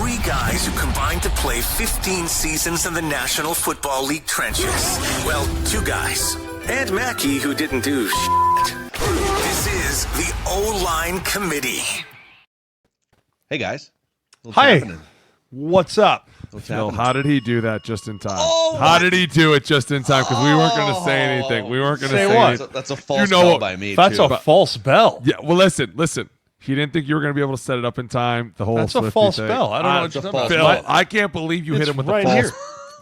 Three guys who combined to play 15 seasons in the National Football League trenches. Well, two guys. And Mackey, who didn't do shit. This is the O-Line Committee. Hey, guys. Hi. What's up? Phil, how did he do that just in time? Oh, how did he do it just in time? Because we weren't going to say anything. We weren't going to say what? anything. That's a false bell by me, That's too. a false bell. Yeah, well, listen. He didn't think you were going to be able to set it up in time. The whole That's a Swiftie false thing. bell. I don't know what you're talking about. Phil, bell. I can't believe you hit It's him with right the false. here.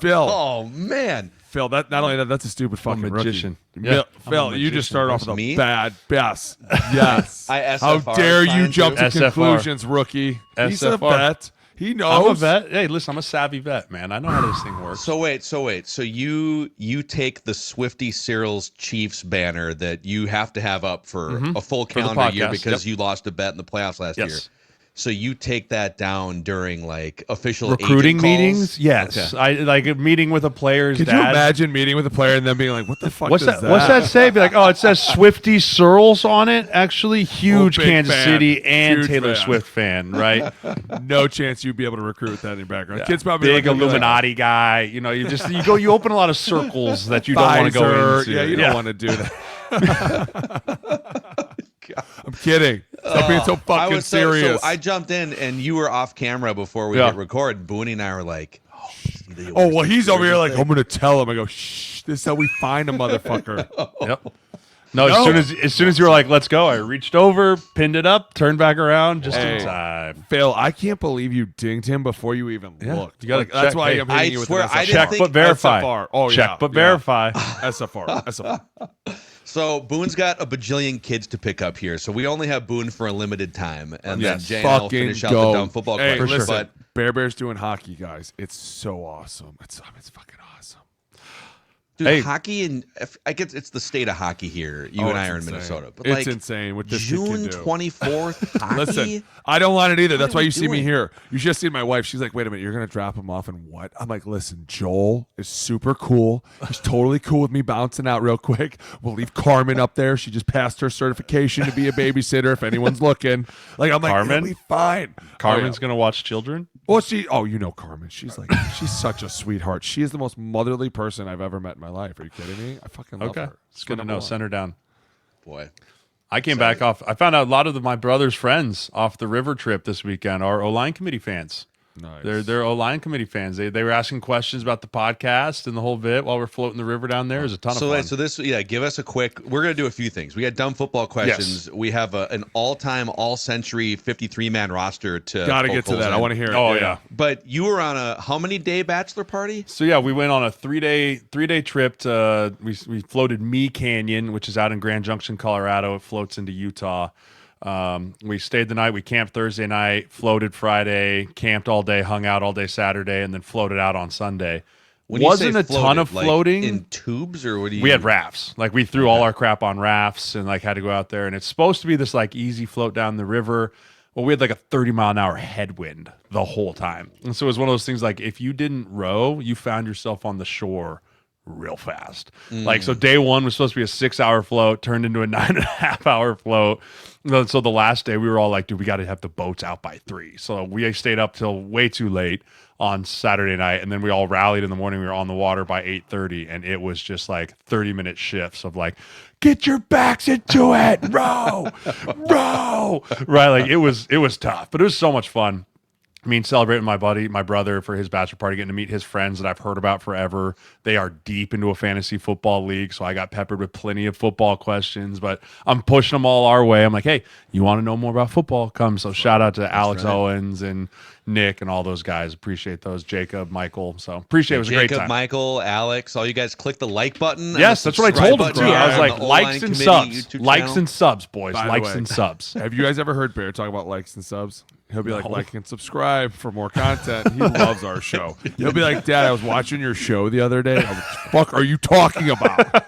Phil, Oh, man. Phil, that not only that's a stupid fucking magician. rookie. Yeah, Phil, you just started off with a Me? bad best. Yes. How SFR dare you fine, jump too. to SFR. conclusions, rookie? He's a SFR. vet. He I'm knows. a vet. Hey, listen, I'm a savvy vet, man. I know how this thing works. So wait. So you take the Swiftie Sirles Chiefs banner that you have to have up for a full For the calendar year podcast, because yep. you lost a bet in the playoffs last year. Yes. So you take that down during like official Recruiting agent calls? meetings? Yes. Okay. I like a meeting with a player's Could dad. you imagine meeting with a player and then being like, "What the fuck What's does that? What's that say? Be like, oh, it says Swiftie Sirles on it. Actually, huge big Kansas fan. City and Huge Taylor fan. Swift fan, right? No chance you'd be able to recruit with that in your background. Kids probably Big looking at me like, Illuminati guy. You know, you open a lot of circles that you don't want to go Pfizer. into. Yeah, you don't want to do that. I'm kidding. Stop being so fucking serious. So I jumped in and you were off camera before we hit record. Boone and I were like, oh, well, he's over here like, I'm going to tell him. I go, shh, this is how we find a motherfucker. Yep. No, as soon as you were like, let's go, I reached over, pinned it up, turned back around just in time. Phil, I can't believe you dinged him before you even looked. You gotta Like, that's check. why Hey, I'm hitting I you with swear, an SFR. I didn't Check think- but verify. SFR. Oh, Check yeah, but yeah. verify. SFR. So Boone's got a bajillion kids to pick up here, so we only have Boone for a limited time, and then Yes, Jay and I'll fucking finish out go. the dumb football Hey, questions. listen, But Bear Bears doing hockey, guys. It's so awesome. It's fucking awesome. dude, Hey. hockey and I guess it's the state of hockey here. You Oh, and I it's are in insane. Minnesota, but It's like insane what this kid can June do. 24th hockey. Listen, I don't want it either. That's are why we you see me doing? here. You should have seen my wife. She's like, wait a minute, you're going to drop him off and what? I'm like, listen, Joel is super cool. He's totally cool with me bouncing out real quick. We'll leave Carmen up there. She just passed her certification to be a babysitter if anyone's looking. Like, I'm like, Carmen? it'll be fine. Carmen's going to watch children? Well, you know Carmen. She's such a sweetheart. She is the most motherly person I've ever met in my life. Are you kidding me? I fucking love her. It's good to number know. one. Send her down. Boy, I came back off. I found out a lot of my brother's friends off the river trip this weekend are O-line committee fans. Nice. They're O-line committee fans. They were asking questions about the podcast and the whole bit while we're floating the river down there. It was a ton of fun. So this, give us a quick. We're gonna do a few things. We got dumb football questions. We have an all-time, all-century 53-man roster to. Gotta poke get to holes that. in. I want to hear it. Oh, yeah. But you were on a how many day bachelor party? So yeah, we went on a three-day trip to we floated Me Canyon, which is out in Grand Junction, Colorado. It floats into Utah. We stayed the night. We camped Thursday night, floated Friday, camped all day, hung out all day Saturday, and then floated out on Sunday. When you Wasn't say a ton floated, of like, floating in tubes, or what do you? We had rafts. Like we threw all our crap on rafts and like had to go out there. And it's supposed to be this like easy float down the river. Well, we had like a 30-mile-an-hour headwind the whole time. And so it was one of those things like if you didn't row, you found yourself on the shore real fast. Like so day one was supposed to be a 6-hour float, turned into a 9.5-hour float. So the last day we were all like, dude, we got to have the boats out by 3. So we stayed up till way too late on Saturday night, and then we all rallied in the morning. We were on the water by 8:30, and it was just like 30-minute shifts of like, get your backs into it, row, row, right? Like it was tough, but it was so much fun. I mean, celebrating my brother for his bachelor party, getting to meet his friends that I've heard about forever. They are deep into a fantasy football league, so I got peppered with plenty of football questions, but I'm pushing them all our way. I'm like, hey, you want to know more about football? Come. So shout out to Alex Owens and Nick and all those guys. Appreciate those. Jacob, Michael. So appreciate it. It was a great time. Michael, Alex, all you guys click the like button. Yes, that's what I told them too. I was like, on the likes O-Line and Committee subs. YouTube Likes channel. and subs, boys. By the Likes way, and subs. Have you guys ever heard Bear talk about likes and subs? He'll be like and subscribe for more content. He loves our show. He'll be like, Dad, I was watching your show the other day. What the fuck are you talking about?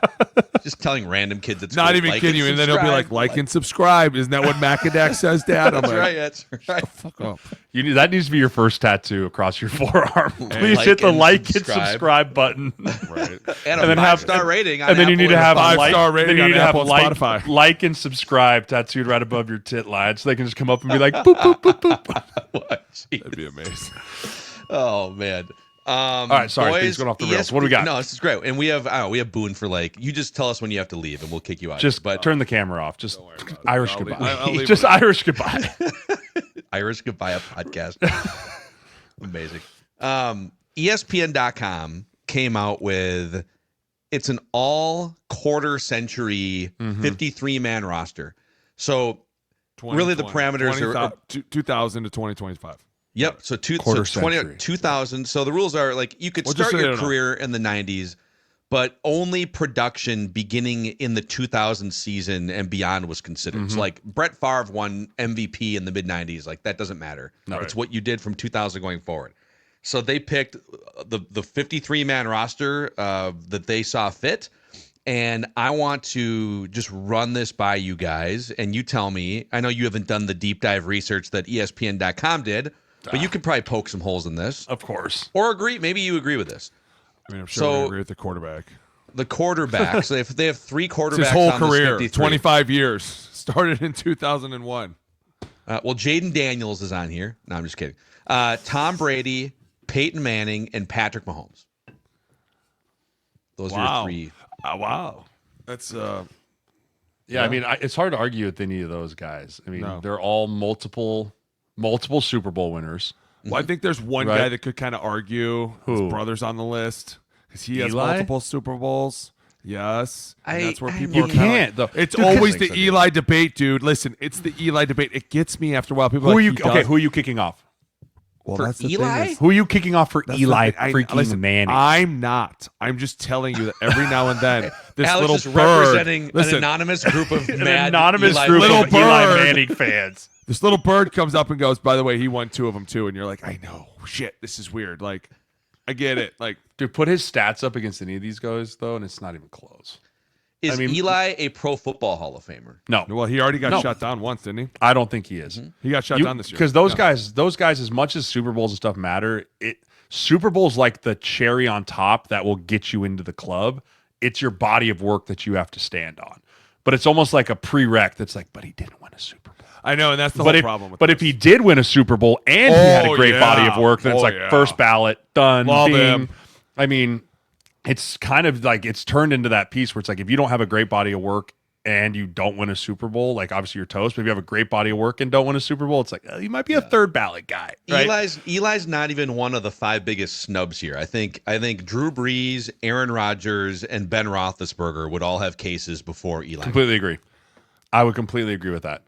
Just telling random kids at school. Not even kidding you. And then he'll be like and subscribe. Isn't that what Macadac says, Dad? I'm That's like, right. That's right. fuck up. That needs to be your first tattoo across your forearm. Please Like hit the and like and subscribe. subscribe button. Right. And then a have- 5-star rating. On And then you Apple need to have and a like, 5-star rating then you on need to have Apple and like, Spotify. like and subscribe tattooed right above your tit line, so they can just come up and be like, boop boop boop boop. What? Jeez. That'd be amazing. Oh man. All right, sorry, boys, things going off the rails. What do we got? No, this is great. And we have Boone for like. You just tell us when you have to leave, and we'll kick you out. Just but turn the camera off. Just Irish I'll goodbye. leave- I'll leave Just it. Irish goodbye. Irish Goodbye podcast. Amazing. ESPN.com came out with it's an all quarter century 53-man roster. So really the parameters are 2000 to 2025. Yep. So, Quarter 2000. So the rules are like you could Well, just start so your they don't career in the 90s, but only production beginning in the 2000 season and beyond was considered. So like Brett Favre won MVP in the mid 90s. Like that doesn't matter. No, it's what you did from 2000 going forward. So they picked the 53-man roster that they saw fit. And I want to just run this by you guys. And you tell me, I know you haven't done the deep dive research that ESPN.com did, but you could probably poke some holes in this. Of course. Or agree. Maybe you agree with this. I mean, I'm sure So- we agree with the quarterback. The quarterback. So if they have three quarterbacks It's his whole on this career, 53. 25 years. Started in 2001. Well, Jaden Daniels is on here. No, I'm just kidding. Tom Brady, Peyton Manning, and Patrick Mahomes. Those are your three. Wow. That's Yeah, I mean, it's hard to argue with any of those guys. I mean, No. they're all multiple Super Bowl winners. well, I think there's one Right. guy that could kind of argue. Who? His brother's on the list because he has Eli? multiple Super Bowls. Yes, and that's where people You are kinda can't, though. like, it's Dude, always because- the Eli debate, dude. Listen, it's the Eli debate. It gets me after a while. People Who are are you? like, he Okay, does- who are you kicking off? Well, For that's the Eli? thing is- Who are you kicking off for That's the Eli thing. freaking Listen, Manning? I'm not. I'm just telling you that every now and then this Alex little is bird, representing listen, an anonymous group of An mad anonymous Eli group Little of Eli bird. Manning fans. this little bird comes up and goes, by the way, he won 2 of them too. And you're like, I know. Shit, this is weird. Like, I get it. Like, Dude, put his stats up against any of these guys, though, and it's not even close. Is I mean- Eli a Pro Football Hall of Famer? No, well, he already got No. shut down once, didn't he? I don't think he is. He got shut down this year. Because those guys, as much as Super Bowls and stuff matter, Super Bowl's like the cherry on top that will get you into the club. It's your body of work that you have to stand on. But it's almost like a prereq that's like, but he didn't win a Super Bowl. I know, and that's the But whole if, problem with but this. if he did win a Super Bowl and he had a Oh, great yeah. body of work, then it's Oh, like yeah. first ballot, done. Love bing. him. I mean, it's kind of like it's turned into that piece where it's like if you don't have a great body of work and you don't win a Super Bowl, like obviously you're toast. But if you have a great body of work and don't win a Super Bowl, it's like you might be a third ballot guy. Right? Eli's not even one of the 5 biggest snubs here. I think Drew Brees, Aaron Rodgers, and Ben Roethlisberger would all have cases before Eli. Completely agree. I would completely agree with that.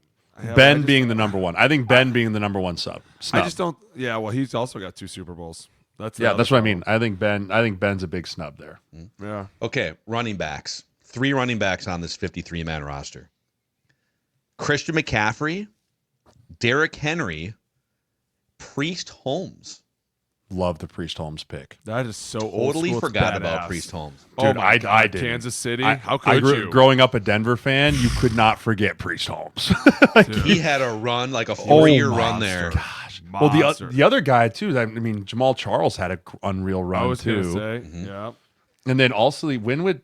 Ben being the number one. I think Ben being the number one snub. I just don't. Yeah, well, he's also got 2 Super Bowls. That's the Yeah, other that's what I problem. mean. I think Ben's a big snub there. Yeah. Okay, running backs. 3 running backs on this 53-man roster. Christian McCaffrey, Derrick Henry, Priest Holmes. Love the Priest Holmes pick. That is so old Totally school, it's forgot about badass. Priest Holmes. Oh Dude, my I God, did. Kansas City. I How could you? Growing up a Denver fan, you could not forget Priest Holmes. He had a run, like a Oh, 4-year run there. Gosh. Monster. Well, the other guy too. I mean, Jamal Charles had an unreal I run was gonna too. say, yeah. And then also, when would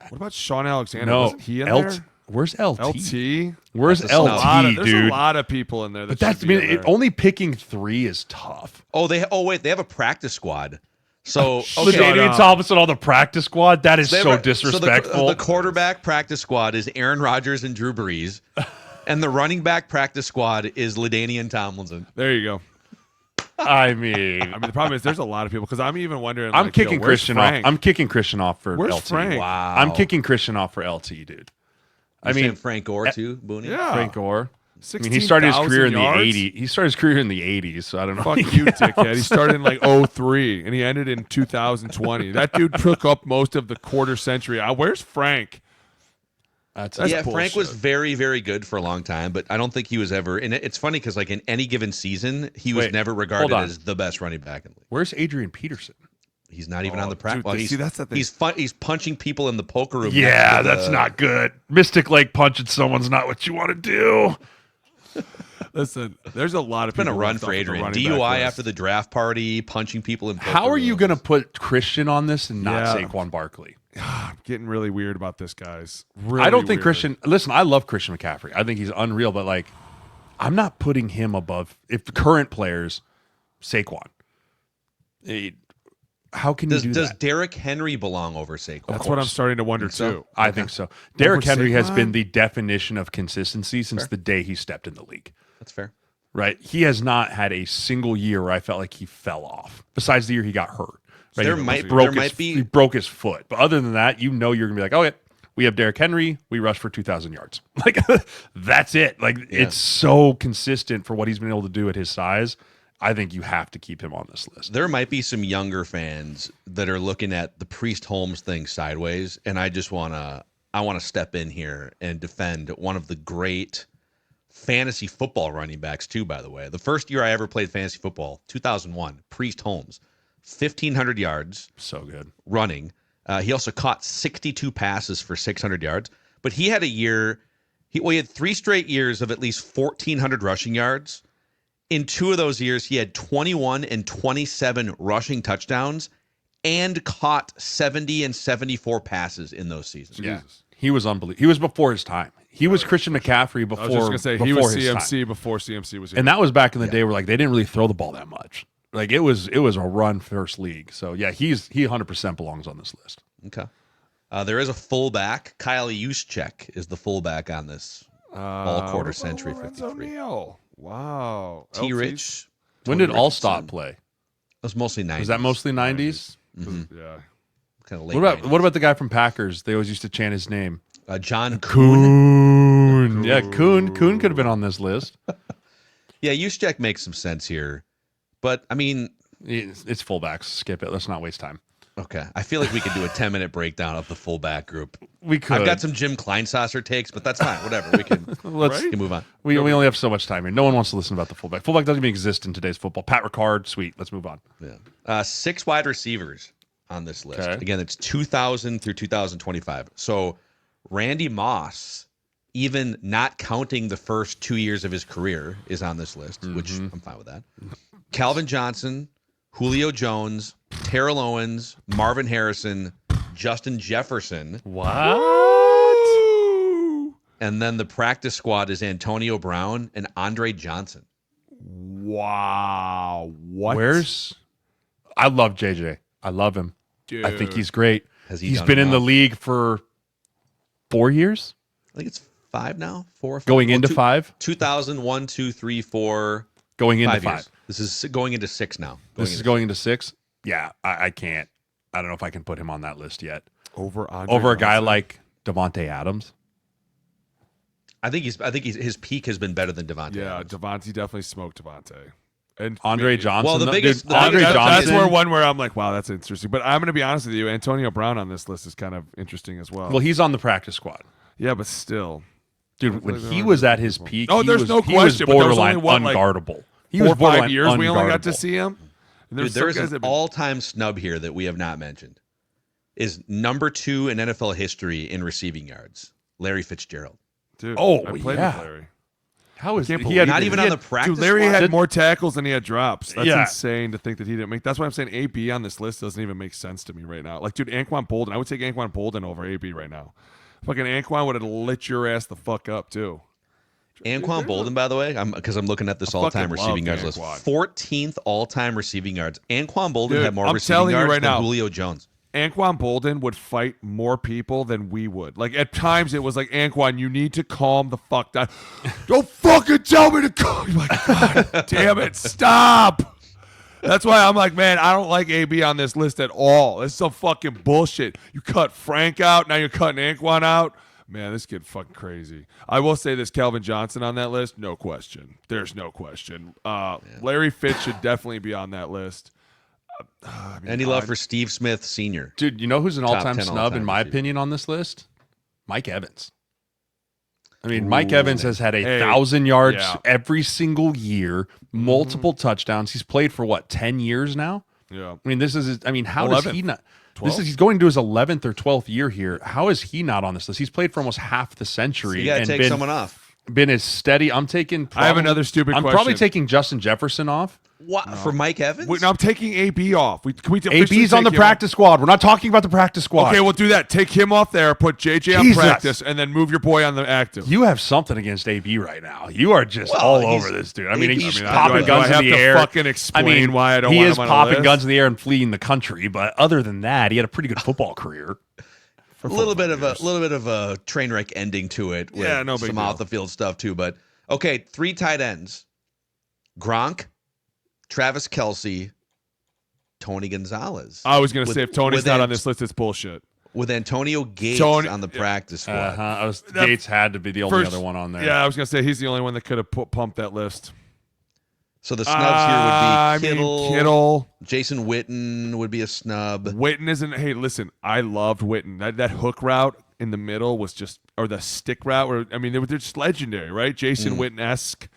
What about Sean Alexander? no Wasn't he in LT? there? Where's LT? LT. Where's That's a snub. LT, There's dude? a lot of people in there. But that's I mean, only picking 3 is tough. Wait, they have a practice squad. So Shut okay, LaDainian up. Thompson on the practice squad. That is They have so a- disrespectful. the quarterback practice squad is Aaron Rodgers and Drew Brees, and the running back practice squad is LaDainian Tomlinson. There you go. I mean, The problem is there's a lot of people because I'm even wondering. I'm like, kicking where's Christian Frank? off. I'm kicking Christian off for Where's LT. Frank? Wow. I'm kicking Christian off for LT, dude. I mean, Frank Gore too, Booney. Yeah. Frank Gore. I mean, he started his career in the 16,000 '80s. He started his career in the '80s, so I don't know. Fuck you, dickhead. He started in like 03 and he ended in 2020. That dude took up most of the quarter century. Where's Frank? That's Yeah, bullshit. Frank was very, very good for a long time, but I don't think he was ever. And it's funny because, like, in any given season, he was Wait, never regarded hold on. as the best running back in the league. Where's Adrian Peterson? He's not even on the practice. dude, Well, see, that's the thing. He's punching people in the poker room. Yeah, that's not good. Mystic Lake punching someone's not what you want to do. Listen, there's a lot of It's been people a run left for off the Adrian. running back DUI list. after the draft party, punching people in poker How are you rooms. going to put Christian on this and not Yeah. Saquon Barkley? I'm getting really weird about this, guys. Really I don't think weird. Christian. Listen, I love Christian McCaffrey. I think he's unreal, but like, I'm not putting him above if the current players, Saquon. How can you do Does that? Derrick Henry belong over Saquon? That's what I'm starting to wonder so? too. I think so. Derrick Henry has Saquon? been the definition of consistency since the day he stepped in the league. That's fair. Right? He has not had a single year where I felt like he fell off. Besides the year he got hurt. Right? There He might- broke there his- might be- he broke his foot. But other than that, you know you're gonna be like, okay, we have Derrick Henry, we rush for 2,000 yards. Like that's it. Like it's so consistent for what he's been able to do at his size. I think you have to keep him on this list. There might be some younger fans that are looking at the Priest Holmes thing sideways, and I just wanna step in here and defend one of the great fantasy football running backs too. By the way, the first year I ever played fantasy football, 2001, Priest Holmes, 1,500 yards So good. running. He also caught 62 passes for 600 yards, but he had a year. He had 3 straight years of at least 1,400 rushing yards. In 2 of those years, he had 21 and 27 rushing touchdowns and caught 70 and 74 passes in those seasons. Yeah. He was unbelievable. He was before his time. He was Christian McCaffrey before. I was just gonna say he before was his CMC time. before CMC was here. And that was back in the day where like they didn't really throw the ball that much. Like it was a run first league. So yeah, he 100% belongs on this list. Okay. There is a fullback. Kyle Juszczyk is the fullback on this all-quarter century Lorenzo 53. Neal. Wow. T. Rich. When did Allstott play? It was mostly 90s. Was that mostly 90s? Yeah. Kind of late What about the guy from Packers? They always used to chant his name. John Kuhn? Kuhn. Yeah, Kuhn could have been on this list. Yeah, Juszczyk makes some sense here. But, I mean, It's fullbacks. Skip it. Let's not waste time. okay. I feel like we could do a 10-minute breakdown of the fullback group. We could. I've got some Jim Kleinsasser takes, but that's fine. Whatever. We can, Let's we can move on. we only have so much time here. No one wants to listen about the fullback. Fullback doesn't even exist in today's football. Pat Ricard, sweet. Let's move on. Yeah. 6 wide receivers on this list. Okay. Again, it's 2000 through 2025. So Randy Moss, even not counting the first 2 years of his career, is on this list, which I'm fine with that. Calvin Johnson, Julio Jones, Terrell Owens, Marvin Harrison, Justin Jefferson, What? and then the practice squad is Antonio Brown and Andre Johnson. Wow. What? I love JJ. I love him. I think he's great. Has he He's done been in the enough? league for 4 years, I think it's 5 now, 4 or 5. going into 5, 2000, 1, 2, 3, 4, going into 5 5. years. This is going into 6 now. This is going into 6. Yeah, I can't. I don't know if I can put him on that list yet. Over A guy like Devontae Adams. I think his peak has been better than Devontae. Yeah, Adams. Devontae definitely smoked Devontae. And Andre Johnson. Well, the though, biggest- dude, the Andre biggest- Johnson. That's where I'm like, wow, that's interesting. But I'm going to be honest with you, Antonio Brown on this list is kind of interesting as well. Well, he's on the practice squad. Yeah, but still. Dude, when Hopefully he they're was not at his people. peak, Oh, he there's was, no he was question, but there was only, borderline what, like, unguardable. He 4 was or 5 borderline years we only got to unguardable. see him. And Dude, there is an that been- all-time snub here that we have not mentioned. Is number 2 in NFL history in receiving yards, Larry Fitzgerald. Dude, Oh, I played yeah. with Larry. How is can't he believe had Not even on the practice Dude, Larry squad? had more tackles than he had drops. That's Yeah. insane to think that he didn't make. That's why I'm saying AB on this list doesn't even make sense to me right now. Like, dude, Anquan Bolden, I would take Anquan Bolden over AB right now. Fucking Anquan would have lit your ass the fuck up too. Anquan Bolden, by the way, because I'm looking at this all-time fucking receiving love yards list. Anquan. 14th all-time receiving yards. Anquan Bolden Dude, had more I'm receiving telling you yards right than now. Julio Jones. Anquan Bolden would fight more people than we would. Like, at times it was like, Anquan, you need to calm the fuck down. Don't fucking tell me to calm. You're like, God damn it, stop. That's why I'm like, man, I don't like AB on this list at all. This is some fucking bullshit. You cut Frank out, now you're cutting Anquan out. Man, this kid fucking crazy. I will say this, Calvin Johnson on that list, no question. There's no question. Larry Fitz should definitely be on that list. Any love for Steve Smith Sr.? Dude, you know who's an Top all-time 10 snub, all-time in my receiver. opinion, on this list? Mike Evans. I mean, Mike Evans has had 1,000 yards yeah. every single year, multiple touchdowns. He's played for, 10 years now? Yeah. I mean, this is. I mean, how 11th. does he not? 12th? He's going to his 11th or 12th year here. How is he not on this list? He's played for almost half the century. You got to and take someone off. Been as steady. I'm taking. I have another stupid I'm question. probably taking Justin Jefferson off. What for Mike Evans? Wait, no, I'm taking AB off. Can we AB's on the practice squad. We're not talking about the practice squad. Okay, we'll do that. Take him off there, put JJ on Jesus. practice, and then move your boy on the active. You have something against AB right now. You are just all over this dude. I mean, he's I mean, popping do guns I have in the to air. fucking explain why I don't he want is him on a popping list? guns in the air and fleeing the country. But other than that, he had a pretty good football career. A little bit of a train wreck ending to it. With Yeah, no big some deal. off the field stuff too. But okay, 3 tight ends: Gronk, Travis Kelce, Tony Gonzalez. I was going to With- say, if Tony's with not Ant- on this list, it's bullshit. with Antonio Gates Tony- on the practice squad. Gates had to be the only other one on there. Yeah, I was going to say, he's the only one that could have pumped that list. So the snubs here would be Kittle. Jason Witten would be a snub. Witten isn't. Hey, listen, I loved Witten. That hook route in the middle was just, or the stick route. I mean, they're just legendary, right? Jason Witten-esque.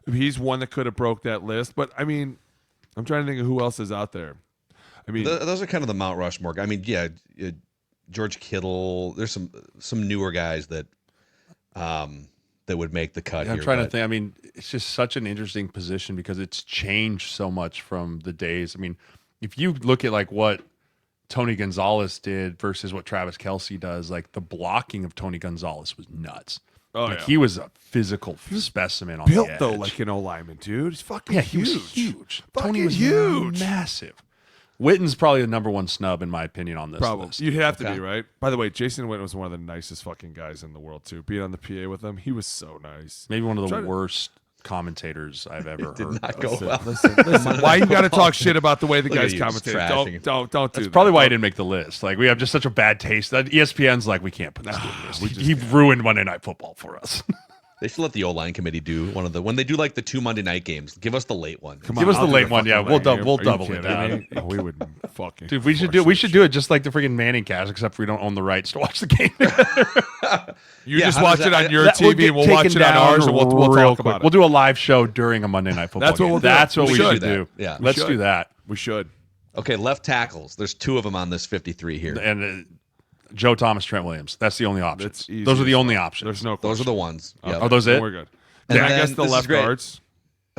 He's one that could have broke that list. But I mean, I'm trying to think of who else is out there. I mean, Those are kind of the Mount Rushmore. I mean, yeah, George Kittle. There's some newer guys that that would make the cut Yeah, here. I'm trying to but- think. I mean, it's just such an interesting position because it's changed so much from the days. I mean, if you look at like what Tony Gonzalez did versus what Travis Kelce does, like the blocking of Tony Gonzalez was nuts. Like he was a physical specimen on built the edge. though like an O-lineman, dude. He's fucking yeah, huge. he was huge. Fucking Tony was huge. massive. Witten's probably the number one snub in my opinion on this Probably. list. You'd have to be, right? By the way, Jason Witten was one of the nicest fucking guys in the world, too. Being on the PA with him, he was so nice. Maybe one of the Try to- worst commentators I've ever heard. not go well. Listen, why you got to talk shit about the way the Look at guys you, just commentate? trashing. Don't do That's that. probably why he didn't make the list. Like we have just such a bad taste. That ESPN's like we can't put this dude on the list. He ruined Monday Night Football for us. They should let the O-line committee do one of the when they do like the 2 Monday night games. Give us the late one. Come Give us I'll the do late one, yeah. fucking We'll late dou- game. we'll Are you double it kidding down. me? Oh, we would fucking. Dude, we should do it just like the freaking Manning cast, except we don't own the rights to watch the game. You Yeah, just how watch does it that- on your That will TV get and we'll watch taken it on down ours and we'll real talk quick. about it. We'll do a live show during a Monday Night Football That's what game. we'll do. That's what We we should should do do. that. Yeah. Let's should. do that. We should. Okay, left tackles. There's 2 of them on this 53 here. And Joe Thomas, Trent Williams. That's the only option. That's easy Those are the as only fuck. options. There's no Those are the question. ones. Yep. Are those Then it? We're good. And Yeah, I then guess the this is left great. guards.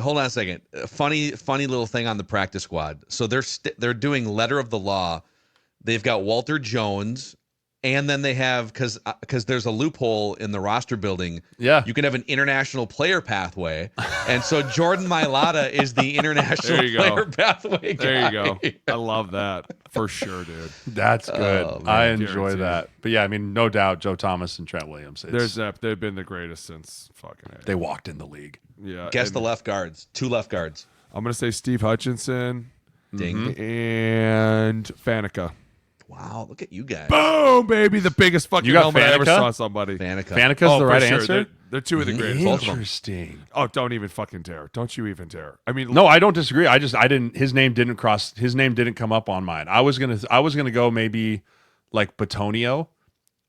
Hold on a second. Funny little thing on the practice squad. So they're doing letter of the law. They've got Walter Jones, and then they have because there's a loophole in the roster building. Yeah. you can have an international player pathway, and so Jordan Mailata is the international There you go. player pathway guy. There you go. I love that for sure, dude. That's good. Oh, man, I enjoy guaranteed. that. But yeah, I mean, no doubt, Joe Thomas and Trent Williams. They've been the greatest since fucking A. They walked in the league. Yeah. Guess and the left guards. 2 left guards. I'm gonna say Steve Hutchinson Ding. and Faneca. Wow, look at you guys. Boom, baby! The biggest fucking You got helmet I ever Faneca? saw somebody. Faneca. Fanica's Oh, the for right sure. answer? They're 2 of the greatest. Both of them. Interesting. Oh, don't even fucking dare! Don't you even dare! I mean, No, I don't disagree. I didn't. His name didn't come up on mine. I was gonna go maybe like Batonio.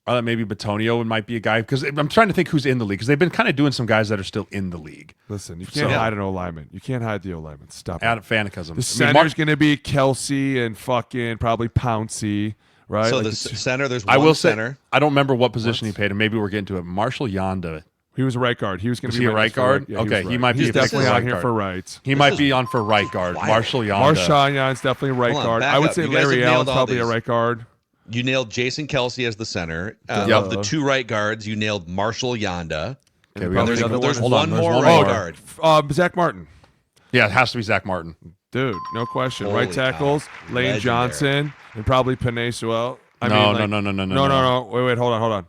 I thought maybe Batonio might be a guy because I'm trying to think who's in the league because they've been kind of doing some guys that are still in the league. listen, you can't hide an O-lineman. You can't hide the O-lineman. Stop it. Adam Faneca's. The center's gonna be Kelsey and fucking probably Pouncey, right? So Like the center, there's one I will center. say I don't remember what position he played, and maybe we're getting to it. Marshall Yonda. he was a right guard. He was gonna Was be he a my right next for guard? Yeah, Okay, was he might be He's a definitely right on here guard. for right. He might be on for right guard. wild. Marshall Yonda. Marshawn Yon's definitely right Hold on, guard. back I would up. say You guys Larry have nailed Allen's all probably a these. right guard. You nailed Jason Kelsey as the center. Yep. Of the 2 right guards, you nailed Marshall Yonda. Okay, we got Probably There's, the other there's one. one There's more one right more. guard. Zach Martin. Yeah, it has to be Zach Martin. Dude, no question. Holy right tackles, cow. Lane Legendary. Johnson, and probably Panay Sewell. No. Wait, hold on.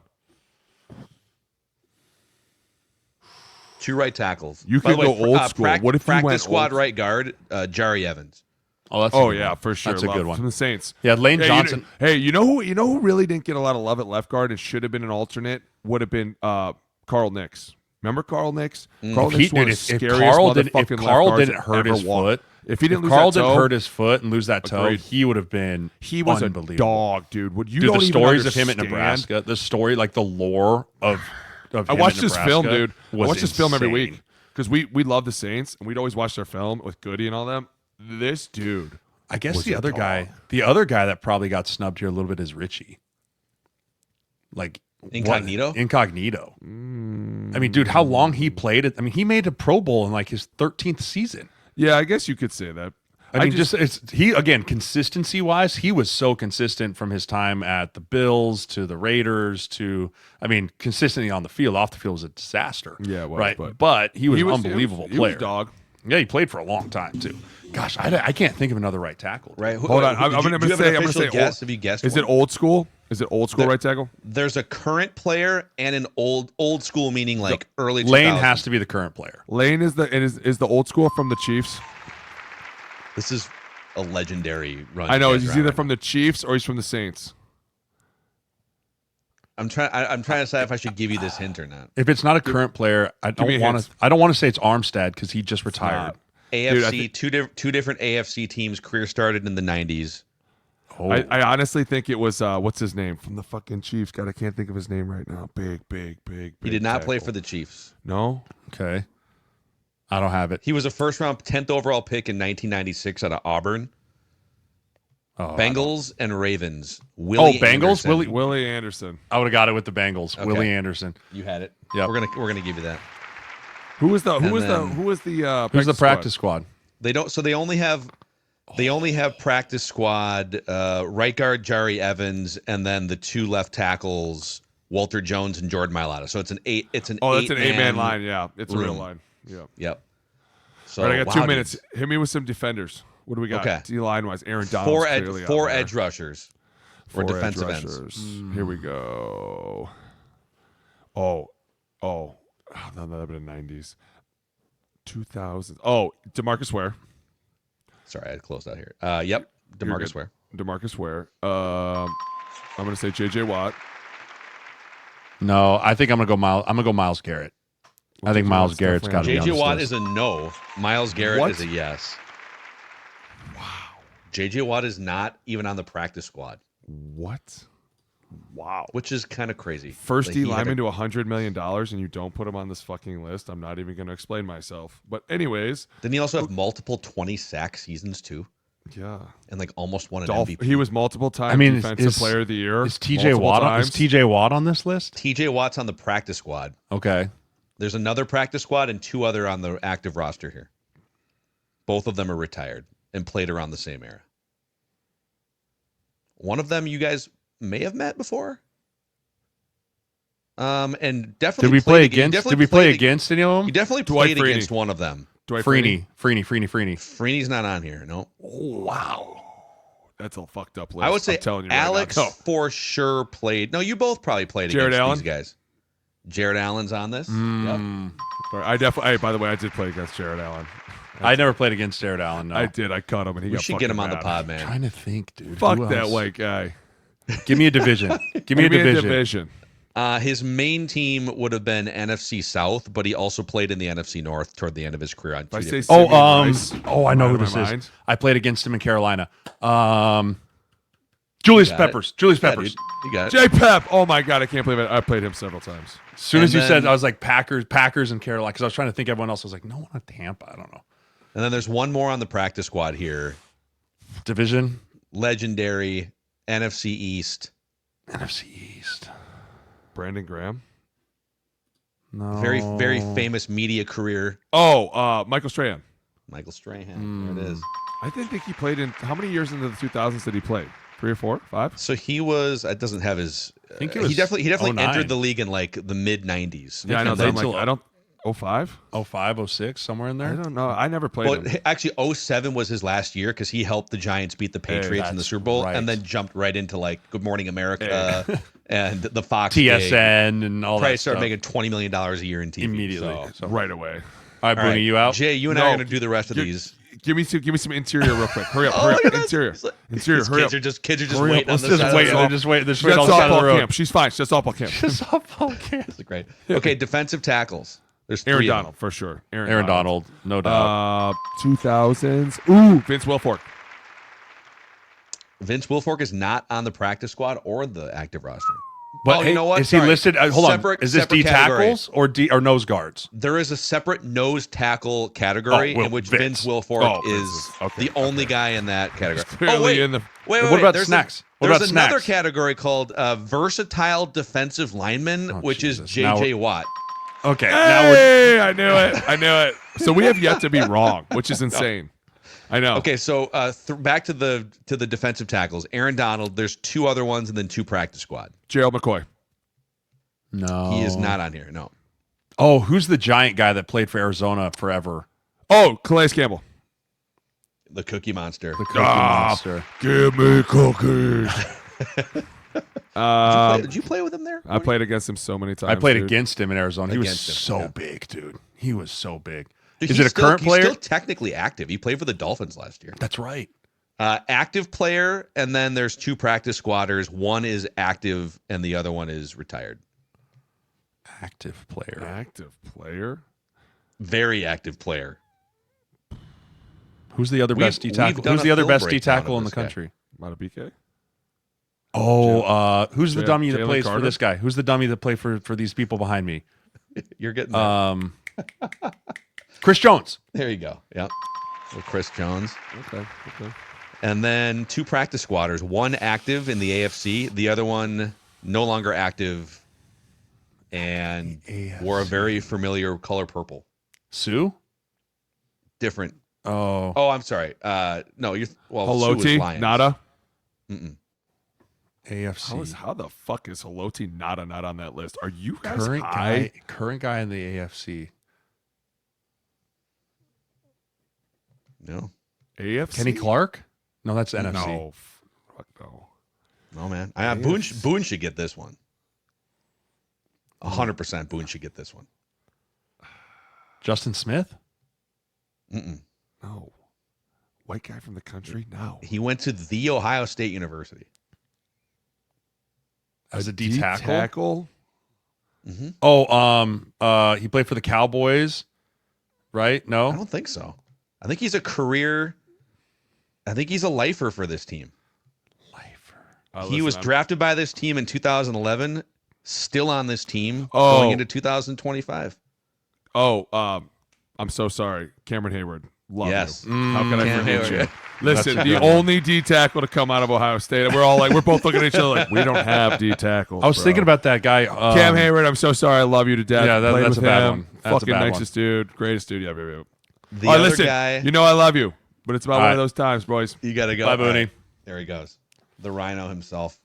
Two right tackles. You By the could way, go old school. What if you practice went squad old- right guard, Jari Evans? Oh, that's a Oh good yeah, one. for sure. That's a Love good one. from the Saints. Yeah, Lane Hey, Johnson. You know who really didn't get a lot of love at left guard and should have been an alternate would have been Carl Nix. Remember Carl Nix? Carl If Nix he- was dude, the if scariest Carl motherfucking left didn't guards hurt ever his walked. foot, If he didn't lose Carl that toe, didn't hurt his foot and lose that toe, Agreed. he would have been. he was a unbelievable. dog, dude. Would you Dude, don't the even stories of him at understand. Nebraska, the story, like the lore of him I watched at this film, Nebraska dude. I was watched this film every insane. week because we love the Saints and we'd always watch their film with Goody and all them. This dude, I guess was the a other dog. guy that probably got snubbed here a little bit is Richie. Like Incognito? Incognito. I mean, dude, how long he played it? I mean, he made a Pro Bowl in like his 13th season. Yeah, I guess you could say that. I mean, again, consistency wise, he was so consistent from his time at the Bills to the Raiders to, I mean, consistently on the field. Off the field was a disaster. Yeah, it was, right. but But he was an unbelievable he player. was a dog. Yeah, he played for a long time too. Gosh, I can't think of another right tackle. Right. Hold on, I'm going to say. Guess? Have you guessed? Is it old school? Is it old school right tackle? There's a current player and an old school, meaning like early 2000s. Lane has to be the current player. Lane is the old school from the Chiefs. This is a legendary run. I know he's he's either from the Chiefs or he's from the Saints. I'm trying to decide if I should give you this hint or not. If it's not a current player, I don't want to say it's Armstead because he just retired. AFC, two different AFC teams. Career started in the 90s. Oh. I honestly think it was what's his name from the fucking Chiefs. God, I can't think of his name right now. Big. He did not play for the Chiefs. No. Okay. I don't have it. He was a first round 10th overall pick in 1996 out of Auburn. Oh, Bengals and Ravens. Bengals? Anderson. Willie Anderson. I would have got it with the Bengals. Okay. Willie Anderson. You had it. Yep. We're gonna give you that. Who's the practice squad? They don't. So they only have practice squad. Right guard Jari Evans, and then the two left tackles Walter Jones and Jordan Mailata. So it's an eight. It's an that's an 8-man line. Yeah, it's a real line. Yeah. Yep. So All right, I got 2 minutes. Hit me with some defenders. What do we got? Okay. D line wise, Aaron Donald. Four edge rushers. Or defensive ends. Here we go. Oh, no, that would have been the 90s. 2000s. Oh, DeMarcus Ware. Sorry, I had closed out here. Yep, DeMarcus Ware. DeMarcus Ware. I'm going to say J.J. Watt. No, I think I'm going to go Myles Garrett. I think Myles Garrett's got to be on J.J. this Watt list. is a no. Myles Garrett What? is a yes. Wow. J.J. Watt is not even on the practice squad. What? Wow. Which is kind of crazy. First Like, D lineman to $100 million, and you don't put him on this fucking list. I'm not even going to explain myself. But anyways. Didn't he also have multiple 20-sack seasons, too? Yeah. And like almost won an MVP. He was multiple times defensive player of the year. Is TJ Watt on this list? TJ Watt's on the practice squad. Okay. There's another practice squad and two other on the active roster here. Both of them are retired and played around the same era. One of them you guys may have met before. And definitely Did we play against? Did we play against any of them? You definitely played against one of them. Freeney. Freeney's not on here. No. Oh, wow. That's a fucked up list. I would say I'm telling you Alex right now. for sure played. No, you both probably played Jared against Allen? these guys. Jared Allen's on this. Yep. I definitely. By the way, I did play against Jared Allen. I never played against Jared Allen. No. I did. I caught him, and he We got should get him on the mad. pod, man. I'm trying to think, dude. Fuck Who that else? white guy. Give me a division. Give me a division. His main team would have been NFC South, but he also played in the NFC North toward the end of his career on two If I say different. Simeon Rice, I know am who I this out of is. my mind? I played against him in Carolina. Julius You got it. Peppers. Julius Yeah, Peppers. dude. You got it. J. Pep. Oh my god, I can't believe it. I played him several times. As soon as And you said, then- I was like Packers and Carolina because I was trying to think of everyone else. I was like, no one at Tampa. I don't know. And then there's one more on the practice squad here. Division. Legendary NFC East. NFC East. Brandon Graham. No. Very, very famous media career. Oh, Michael Strahan. Michael Strahan. There it is. I didn't think he played in. How many years into the 2000s did he play? 3 or 4, 5? So he was. It doesn't have his. I think it he was definitely 09. entered the league in like the mid '90s. Yeah, I know. And So I'm then like, I don't. 05? 05, 06, somewhere in I there. don't know. I never played him. But actually, 07 was his last year because he helped the Giants beat the Patriots in the that's Super Bowl, right. and then jumped right into like Good Morning America and the Fox gig. TSN and all Probably that started stuff. making $20 million a year in TV Immediately. So. Right away. All right, All Boone, right, you out? Jay, you and I are going to do the rest of these. Give me some interior real quick. Hurry up. Oh, Hurry look up. at this. Interior. It's like- Interior. These Hurry kids up. are just Hurry up. waiting on Let's the just side wait. of the They're road. just waiting. They're She's waiting at on the side of the softball road. camp. She's fine. She's at softball camp. Softball camp. That's great. Okay, defensive tackles. There's Aaron three of them. Donald, for sure. Aaron Donald, no doubt. 2000s. Ooh, Vince Wilfork. Vince Wilfork is not on the practice squad or the active roster. But Oh, hey, you know what? is he Sorry. listed? Hold on. Is this D Separate category. tackles or nose guards? There is a separate nose tackle category in which Vince Wilfork is the only guy in that category. Clearly in the. Wait. What about There's snacks? There's another category called versatile defensive lineman, which is J.J. Watt. Okay. Hey, I knew it. So we have yet to be wrong, which is insane. I know. Okay, so back to the defensive tackles. Aaron Donald. There's 2 other ones, and then 2 practice squad. Gerald McCoy. No, He is not on here. No. Oh, who's the giant guy that played for Arizona forever? Oh, Calais Campbell. The Cookie Monster. The Cookie Monster. Give me cookies. Did you play with him there? I played against him so many times. I played dude. against him in Arizona. He was Against him, so yeah. big, dude. He was so big. Dude, Is it a current player? He's still technically active. He played for the Dolphins last year. That's right. Active player, and then there's 2 practice squatters. One is active, and the other one is retired. Active player. Active player. Very active player. Who's the other best D tackle? Who's the other best D tackle in the country? Mata BK. Oh, who's the dummy that Jalen plays Carter? for this guy? Who's the dummy that play for these people behind me? You're getting there. Chris Jones. There you go. Yep. Well, Chris Jones. Okay. And then 2 practice squatters. One active in the AFC. The other one no longer active and wore a very familiar color purple. Sue? Different. Oh. Oh, I'm sorry. No, Sue was Haloti. Lions. Nada. Mm-mm. AFC. How the fuck is Haloti Nada not on that list? Are you guys Current high? guy in the AFC. No. AFC. Kenny Clark? No, that's NFC. No. Fuck no. No, man. Boone should get this one. 100% Boone should get this one. Justin Smith? Mm-mm. No. White guy from the country? No. He went to the Ohio State University. As a D tackle? Mm-hmm. Oh, he played for the Cowboys, right? I No? don't think so. I think he's a lifer for this team. He was drafted by this team in 2011, still on this team going into 2025. Oh, I'm so sorry. Cameron Hayward. Love Yes. you. How can I Cam forget Hayward. you? Listen, the only D tackle to come out of Ohio State. We're all like, we're both looking at each other like, we don't have D tackles. I was thinking about that guy. Cam Hayward. I'm so sorry. I love you to death. Yeah, Played that's with a bad him. one. That's a Fucking bad nicest dude. Greatest dude. Yeah. The All right, other listen. guy, You know I love you, but it's about All one right. of those times, boys. you got to go. Bye, Booney. All right. There he goes. The Rhino himself.